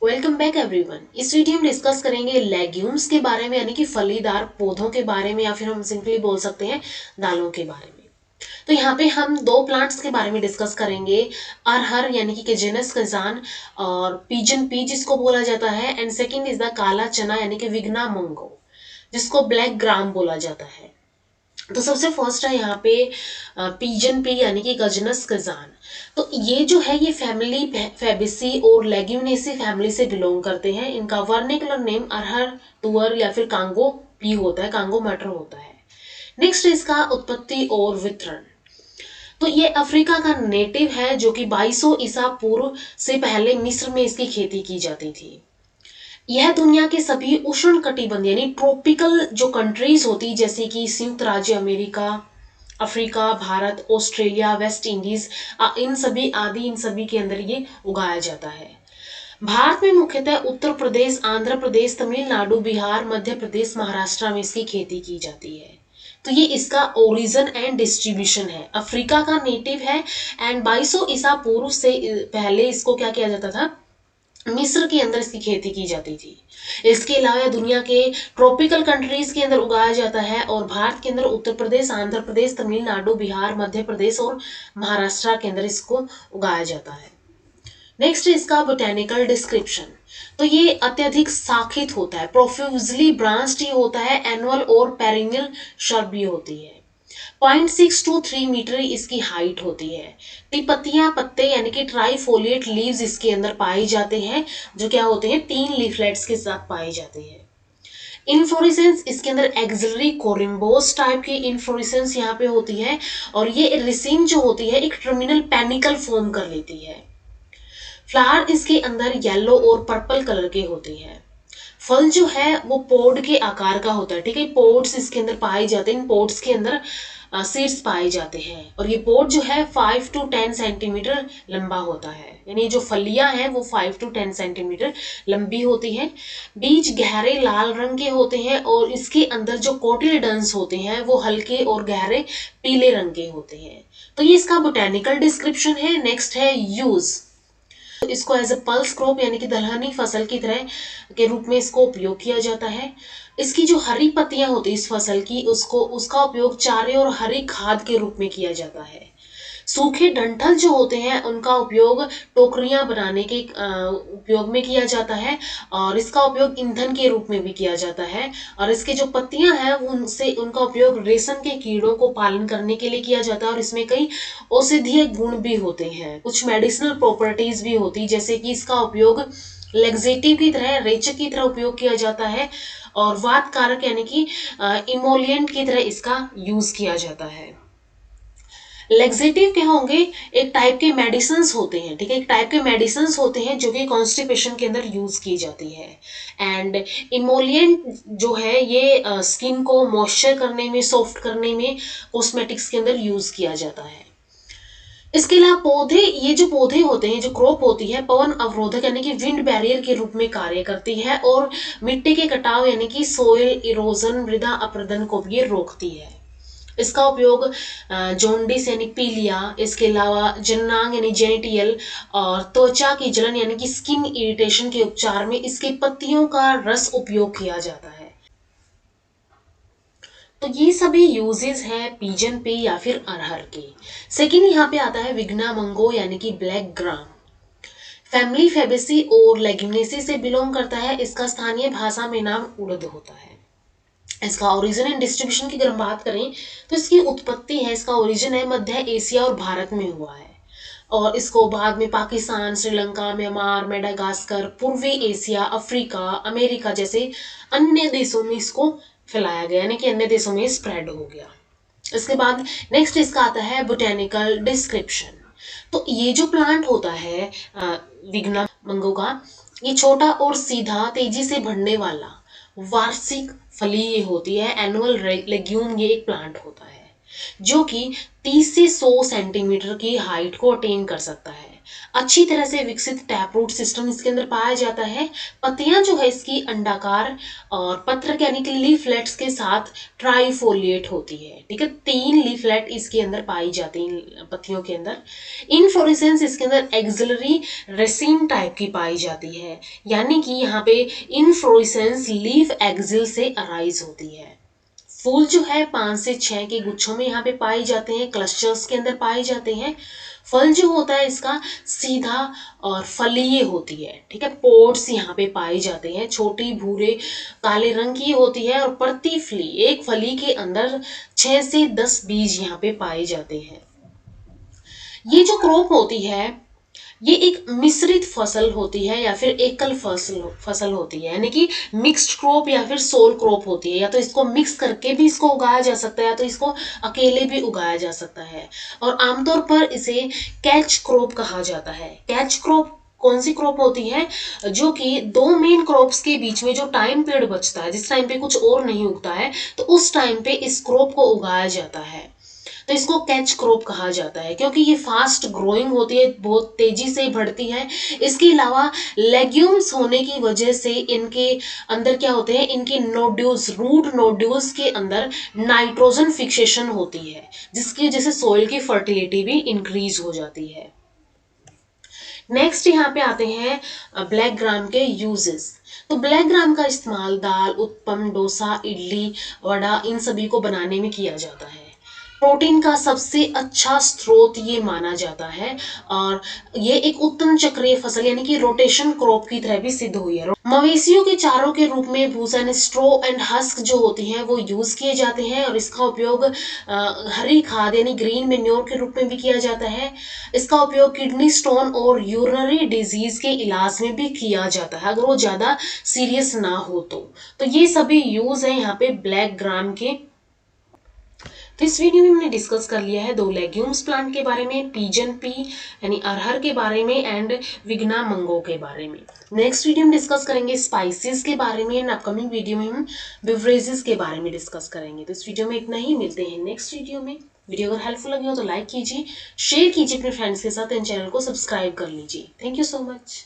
Welcome back everyone. इस video में discuss करेंगे लेग्यूम्स के बारे में, यानी कि फलीदार पौधों के बारे में, या फिर हम सिंपली बोल सकते हैं दालों के बारे में। तो यहाँ पे हम दो प्लांट्स के बारे में डिस्कस करेंगे। अरहर यानी कि जेनस कजान, और पीजन पी जिसको बोला जाता है, एंड सेकंड इज द काला चना यानी कि विग्ना मंगो जिसको ब्लैक ग्राम बोला जाता है। तो सबसे फर्स्ट है यहाँ पे पीजन पी यानी कि गजनस कजान। तो ये जो है ये फैमिली फेबिसी और लेग्यूमिनेसी फैमिली से बिलोंग करते हैं। इनका वर्निकुलर नेम अरहर, तुअर या फिर कांगो पी होता है, कांगो मटर होता है। नेक्स्ट इसका उत्पत्ति और वितरण। तो ये अफ्रीका का नेटिव है जो कि 2200 ईसा पूर्व से पहले मिस्र में इसकी खेती की जाती थी। यह दुनिया के सभी उष्ण कटिबंधीय यानी ट्रॉपिकल जो कंट्रीज होती जैसे कि संयुक्त राज्य America, Africa, Bharat, Australia, West Indies, इन सभी के अंदर ये उगाया जाता है। भारत में मुख्यतः उत्तर प्रदेश, आंध्र प्रदेश, तमिलनाडु, बिहार, मध्य प्रदेश, महाराष्ट्र में इसकी खेती की जाती है। तो ये इसका ओरिजिन एंड डिस्ट्रीब्यूशन है। अफ्रीका का नेटिव है एंड 2200 ईसा पूर्व से पहले इसको क्या किया जाता था, मिस्र के अंदर इसकी खेती की जाती थी। इसके अलावा दुनिया के ट्रॉपिकल कंट्रीज के अंदर उगाया जाता है, और भारत के अंदर उत्तर प्रदेश, आंध्र प्रदेश, तमिलनाडु, बिहार, मध्य प्रदेश और महाराष्ट्र के अंदर इसको उगाया जाता है। नेक्स्ट इसका बोटेनिकल डिस्क्रिप्शन। तो ये अत्यधिक शाखित होता है, प्रोफ्यूजली ब्रांच्ड होता है, एनुअल और पेरिनियल श्रब भी होती है। 0.6 to 3 मीटर इसकी हाइट होती है। पत्तियां, पत्ते यानी कि ट्राइफोलिएट लीव्स इसके अंदर पाए जाते हैं, जो क्या होते हैं 3 लीफलेट्स के साथ पाए जाते हैं। इन्फ्लोरेसेंस इसके अंदर एक्सिलरी कोरिम्बोस टाइप की इन्फ्लोरेसेंस यहाँ पे होती है, और ये रिसिन जो होती है एक टर्मिनल पेनिकल फॉर्म कर लेती है। फ्लावर इसके अंदर येलो और पर्पल कलर के होते हैं। फल जो है वो पोड के आकार का होता है, ठीक है। पोड्स इसके अंदर पाए जाते हैं, इन पोड्स के अंदर सीड्स पाए जाते हैं, और ये पोड जो है 5 to 10 सेंटीमीटर लंबा होता है, यानी जो फलियां हैं वो 5 to 10 सेंटीमीटर लंबी होती हैं। बीज गहरे लाल रंग के होते हैं, और इसके अंदर जो कोटिलेडन्स होते हैं वो हल्के और गहरे पीले रंग के होते हैं। तो ये इसका बोटेनिकल डिस्क्रिप्शन है। नेक्स्ट है यूज। इसको एज अ पल्स क्रॉप यानी कि दलहनी फसल की तरह के रूप में इसको उपयोग किया जाता है। इसकी जो हरी पत्तियां होती है इस फसल की, उसका उपयोग चारे और हरी खाद के रूप में किया जाता है। सूखे डंठल जो होते हैं उनका उपयोग टोकरियां बनाने के उपयोग में किया जाता है, और इसका उपयोग ईंधन के रूप में भी किया जाता है। और इसके जो पत्तियां हैं उनसे उनका उपयोग रेशम के कीड़ों को पालन करने के लिए किया जाता है, और इसमें कई औषधीय गुण भी होते हैं, कुछ मेडिसिनल प्रॉपर्टीज भी होती है, जैसे कि इसका उपयोग लेक्सेटिव की तरह, रेचक की तरह उपयोग किया जाता है, और वात कारक यानी कि इमोलिएंट की तरह इसका यूज किया जाता है। लेक्सेटिव क्या होंगे, एक टाइप के मेडिसिन होते हैं, ठीक है, एक टाइप के मेडिसिन होते हैं जो कि कॉन्स्टिपेशन के अंदर यूज की जाती है। एंड इमोलिएंट जो है ये स्किन को मॉइस्चर करने में, सॉफ्ट करने में, कॉस्मेटिक्स के अंदर यूज किया जाता है। इसके अलावा पौधे, ये जो पौधे होते हैं, जो क्रॉप होती है, पवन अवरोधक यानी कि विंड बैरियर के रूप में कार्य करती है, और मिट्टी के कटाव यानी कि सोयल इरोजन, मृदा अपरदन को भी ये रोकती है। इसका उपयोग जॉन्डिस यानी पीलिया, इसके अलावा जननांग यानी जेनिटियल, और त्वचा की जलन यानी कि स्किन इरिटेशन के उपचार में इसकी पत्तियों का रस उपयोग किया जाता है। तो ये सभी यूजेस हैं पीजन पे या फिर अरहर के। सेकेंड यहाँ पे आता है विग्ना मंगो यानी कि ब्लैक ग्राम। फैमिली फेबेसी और लेग्यूमिनेसी से बिलोंग करता है। इसका स्थानीय भाषा में नाम उड़द होता है। इसका ओरिजिन एंड डिस्ट्रीब्यूशन की अगर हम बात करें तो इसकी उत्पत्ति है, इसका ओरिजिन है मध्य एशिया और भारत में हुआ है, और इसको बाद में पाकिस्तान, श्रीलंका, म्यांमार, मेडागास्कर, पूर्वी एशिया, अफ्रीका, अमेरिका जैसे अन्य देशों में इसको फैलाया गया, यानी कि अन्य देशों में स्प्रेड हो गया। इसके बाद नेक्स्ट इसका आता है बोटेनिकल डिस्क्रिप्शन। तो ये जो प्लांट होता है विग्ना मंगो का, ये छोटा और सीधा, तेजी से बढ़ने वाला वार्षिक फली ये होती है, एनुअल लेग्यूम ये एक प्लांट होता है जो कि 30 से 100 सेंटीमीटर की हाइट को अटेन कर सकता है। अच्छी तरह से विकसित टैप रूट सिस्टम इसके अंदर पाया जाता है। पत्तियां जो है इसकी अंडाकार और पत्र यानी कि लीफलेट्स के साथ ट्राइफोलिएट होती है। ठीक है, 3 लीफलेट इसके अंदर पाई जाती हैं पत्तियों के अंदर। इनफ्लोरेसेंस इसके अंदर एक्सिलरी रेसिन टाइप की पाई जाती है, यानी कि यहाँ पे इनफ्लोरेसेंस लीफ एक्सिल से अराइज होती है। फूल जो है 5 से 6 के गुच्छों में यहाँ पे पाए जाते हैं, क्लस्टर्स के अंदर पाए जाते हैं। फल जो होता है इसका सीधा और फलीय होती है। ठीक है, पोड्स यहाँ पे पाए जाते हैं, छोटी भूरे काले रंग की होती है और प्रति फली एक फली के अंदर 6 से 10 बीज यहाँ पे पाए जाते हैं। ये जो क्रॉप होती है ये एक मिश्रित फसल होती है या फिर एकल फसल होती है, यानी कि मिक्स्ड क्रॉप या फिर सोल क्रॉप होती है। या तो इसको मिक्स करके भी इसको उगाया जा सकता है या तो इसको अकेले भी उगाया जा सकता है। और आमतौर पर इसे कैच क्रॉप कहा जाता है। कैच क्रॉप कौन सी क्रॉप होती है? जो कि 2 मेन क्रॉप्स के बीच में जो टाइम पीरियड बचता है, जिस टाइम पे कुछ और नहीं उगता है, तो उस टाइम पे इस क्रॉप को उगाया जाता है। तो इसको कैच क्रॉप कहा जाता है क्योंकि ये फास्ट ग्रोइंग होती है, बहुत तेजी से बढ़ती है। इसके अलावा लेग्यूम्स होने की वजह से इनके अंदर क्या होते हैं, इनके नोड्यूल्स, रूट नोड्यूल्स के अंदर नाइट्रोजन फिक्सेशन होती है, जिसकी वजह से सॉइल की फर्टिलिटी भी इंक्रीज हो जाती है। नेक्स्ट यहाँ पे आते हैं ब्लैक ग्राम के यूजेस। तो ब्लैक ग्राम का इस्तेमाल दाल, उत्पम, डोसा, इडली, वड़ा इन सभी को बनाने में किया जाता है। प्रोटीन का सबसे अच्छा स्रोत ये माना जाता है और ये एक उत्तम चक्रीय फसल यानी कि रोटेशन क्रॉप की तरह भी सिद्ध हुई है। मवेशियों के चारों के रूप में भूसा यानी स्ट्रो एंड हस्क जो होती हैं वो यूज किए जाते हैं और इसका उपयोग हरी खाद यानी ग्रीन मेन्योर के रूप में भी किया जाता है। इसका उपयोग किडनी स्टोन और यूरिनरी डिजीज के इलाज में भी किया जाता है अगर वो ज्यादा सीरियस ना हो तो ये सभी यूज है यहाँ पे ब्लैक ग्राम के। तो इस वीडियो में हमने डिस्कस कर लिया है 2 लेग्यूम्स प्लांट के बारे में, पिजन पी यानी अरहर के बारे में एंड विग्ना मंगो के बारे में। नेक्स्ट वीडियो में डिस्कस करेंगे स्पाइसेस के बारे में एंड अपकमिंग वीडियो में हम बेवरेजेस के बारे में डिस्कस करेंगे। तो इस वीडियो में इतना ही, मिलते हैं नेक्स्ट वीडियो में। वीडियो अगर हेल्पफुल लगी हो तो लाइक कीजिए, शेयर कीजिए अपने फ्रेंड्स के साथ एंड चैनल को सब्सक्राइब कर लीजिए। Thank you so much.